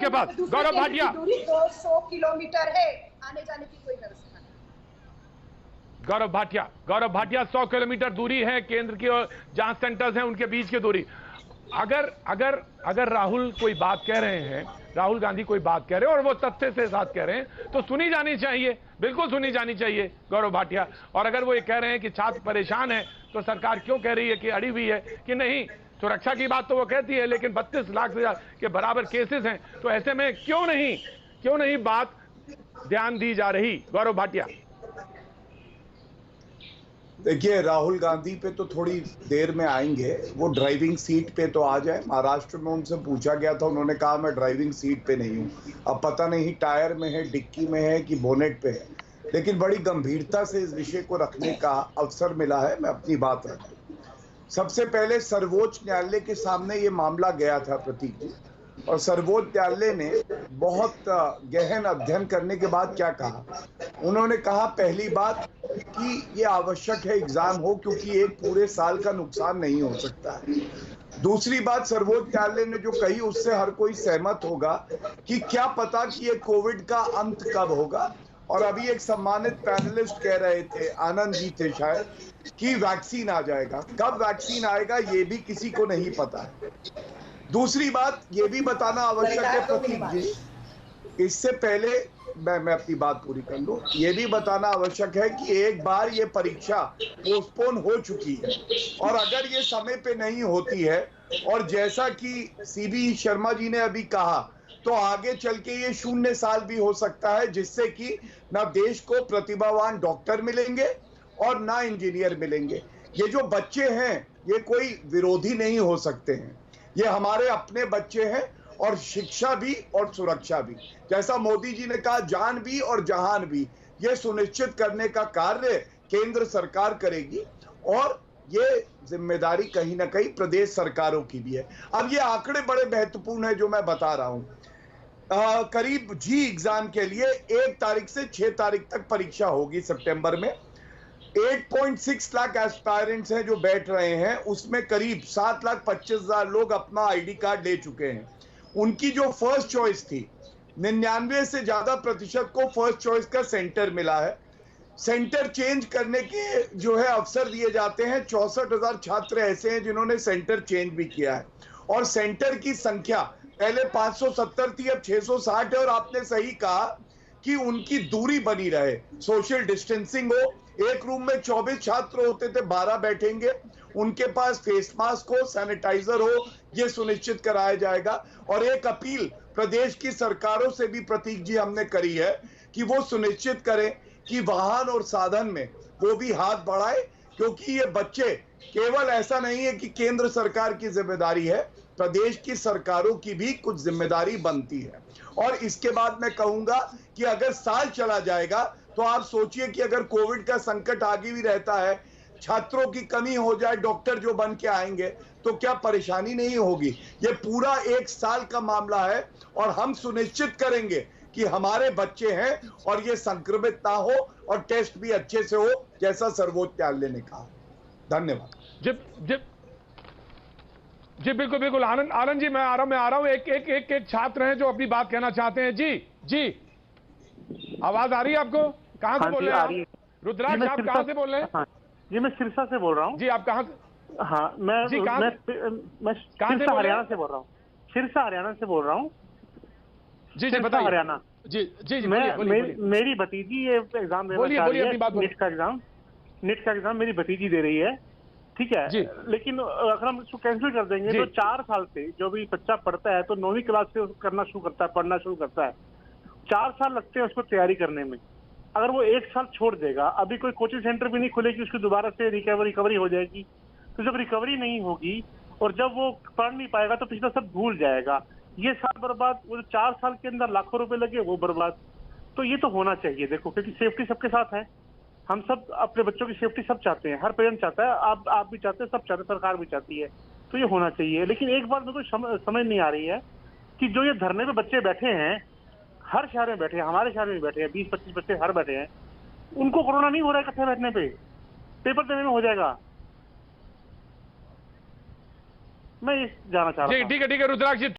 आपके पास। गौरव भाटिया, दूरी 200 किलोमीटर है, आने जाने की कोई व्यवस्था नहीं। गौरव भाटिया 100 किलोमीटर दूरी है केंद्र की और जहां सेंटर्स हैं उनके बीच की दूरी। अगर अगर अगर राहुल कोई बात कह रहे हैं, राहुल गांधी कोई बात कह रहे हैं और वो तथ्य से साथ कह रहे हैं, तो सुनी जानी चाहिए, बिल्कुल सुनी जानी चाहिए गौरव भाटिया। और अगर वो ये कह रहे हैं कि छात्र परेशान है, तो सरकार क्यों कह रही है कि अड़ी हुई है कि नहीं? सुरक्षा की बात तो वो कहती है, लेकिन 32 लाख से के बराबर केसेस हैं, तो ऐसे में क्यों नहीं बात ध्यान दी जा रही? गौरव भाटिया, देखिए, राहुल गांधी पे तो थोड़ी देर में आएंगे। वो ड्राइविंग सीट पे तो आ जाए। महाराष्ट्र में उनसे पूछा गया था, उन्होंने कहा मैं ड्राइविंग सीट पे नहीं हूँ। अब पता नहीं टायर में है, डिक्की में है कि बोनेट पे है, लेकिन बड़ी गंभीरता से इस विषय को रखने का अवसर मिला है। मैं अपनी बात रखूं। सबसे पहले सर्वोच्च न्यायालय के सामने ये मामला गया था, प्रतीक जी, और सर्वोच्च न्यायालय ने बहुत गहन अध्ययन करने के बाद क्या कहा? उन्होंने कहा, पहली बात कि ये आवश्यक है एग्जाम हो, क्योंकि एक पूरे साल का नुकसान नहीं हो सकता है। दूसरी बात, सर्वोच्च न्यायालय ने जो कही उससे हर कोई सहमत होगा कि क्या पता कि ये कोविड का अंत कब होगा। और अभी एक सम्मानित पैनलिस्ट कह रहे थे, आनंद जी थे शायद, कि वैक्सीन आ जाएगा। कब वैक्सीन आएगा ये भी किसी को नहीं पता है। दूसरी बात ये भी बताना आवश्यक है, प्रतीक जी, इससे पहले मैं अपनी बात पूरी कर लूं, ये भी बताना आवश्यक है कि एक बार ये परीक्षा पोस्टपोन हो चुकी है, और अगर ये समय पे नहीं होती है, और जैसा कि सीबी शर्मा जी ने अभी कहा, तो आगे चल के ये 0 साल भी हो सकता है, जिससे कि ना देश को प्रतिभावान डॉक्टर मिलेंगे और ना इंजीनियर मिलेंगे। ये जो बच्चे हैं, ये कोई विरोधी नहीं हो सकते हैं, ये हमारे अपने बच्चे हैं, और शिक्षा भी और सुरक्षा भी। जैसा मोदी जी ने कहा, जान भी और जहान भी, ये सुनिश्चित करने का कार्य केंद्र सरकार करेगी, और ये जिम्मेदारी कहीं ना कहीं प्रदेश सरकारों की भी है। अब ये आंकड़े बड़े महत्वपूर्ण है जो मैं बता रहा हूं। करीब जी एग्जाम के लिए 1 तारीख से 6 तारीख तक परीक्षा होगी सितंबर में। 8.6 लाख एस्पायरेंट्स हैं जो बैठ रहे हैं, उसमें करीब 7,25,000 लोग अपना आईडी कार्ड ले चुके हैं। उनकी जो फर्स्ट चॉइस थी, 99 से ज्यादा प्रतिशत को फर्स्ट चॉइस का सेंटर मिला है। सेंटर चेंज करने के जो है अवसर दिए जाते हैं। 64,000 छात्र ऐसे हैं जिन्होंने सेंटर चेंज भी किया है, और सेंटर की संख्या पहले 570 थी, अब 660 है। और आपने सही कहा कि उनकी दूरी बनी रहे, सोशल डिस्टेंसिंग हो। एक रूम में 24 छात्र होते थे, 12 बैठेंगे, उनके पास फेस मास्क हो, सैनिटाइजर हो, यह सुनिश्चित कराया जाएगा। और एक अपील प्रदेश की सरकारों से भी, प्रतीक जी, हमने करी है कि वो सुनिश्चित करें कि वाहन और साधन में वो भी हाथ बढ़ाए, क्योंकि ये बच्चे, केवल ऐसा नहीं है कि केंद्र सरकार की जिम्मेदारी है, प्रदेश की सरकारों की भी कुछ जिम्मेदारी बनती है। और इसके बाद मैं कहूंगा कि अगर साल चला जाएगा, तो आप सोचिए कि अगर कोविड का संकट आगे भी रहता है, छात्रों की कमी हो जाए, डॉक्टर जो बन के आएंगे, तो क्या परेशानी नहीं होगी? ये पूरा 1 साल का मामला है, और हम सुनिश्चित करेंगे कि हमारे बच्चे हैं और ये संक्रमित ना हो, और टेस्ट भी अच्छे से हो, जैसा सर्वोच्च न्यायालय ने कहा। धन्यवाद। जी बिल्कुल आनंद जी, मैं आ रहा हूं। एक छात्र हैं जो अपनी बात कहना चाहते हैं। जी आवाज आ रही है आपको? कहां से बोल रहे हैं आप? रुद्राक्ष, आप कहां से बोल रहे हैं? हाँ जी, मैं सिरसा से बोल रहा हूँ। जी, आप कहां से? हाँ, मैं सिरसा हरियाणा से बोल रहा हूँ। सिरसा हरियाणा से बोल रहा हूँ। जी बताइए। हरियाणा। जी मेरी भतीजी ये एग्जाम देना चाह रही है, नीट का एग्जाम मेरी भतीजी दे रही है, ठीक है। लेकिन अगर हम इसको कैंसिल कर देंगे तो 4 साल से जो भी बच्चा पढ़ता है, तो 9वीं क्लास से करना शुरू करता है, पढ़ना शुरू करता है, 4 साल लगते हैं उसको तैयारी करने में। अगर वो 1 साल छोड़ देगा, अभी कोई कोचिंग सेंटर भी नहीं खुलेगी, उसकी दोबारा से रिकवरी हो जाएगी। तो जब रिकवरी नहीं होगी और जब वो पढ़ नहीं पाएगा, तो पिछला सब भूल जाएगा। ये साल बर्बाद, वो 4 साल के अंदर लाखों रुपए लगे वो बर्बाद। तो ये तो होना चाहिए, देखो, क्योंकि सेफ्टी सबके साथ है। हम सब अपने बच्चों की सेफ्टी सब चाहते हैं, हर पेरेंट चाहता है, आप भी चाहते हैं, सब चाहते हैं, सरकार भी चाहती है। तो ये होना चाहिए। लेकिन एक बात मेरे को समझ नहीं आ रही है कि जो ये धरने पे बच्चे बैठे हैं, हर शहर में बैठे हैं, हमारे शहर में बैठे हैं, 20-25 बच्चे हर बैठे हैं, उनको कोरोना नहीं हो रहा है इकट्ठे बैठने पे? पेपर देने में हो जाएगा। मैं ये जानना चाह रहा हूं। ठीक है रुद्राक्ष जी।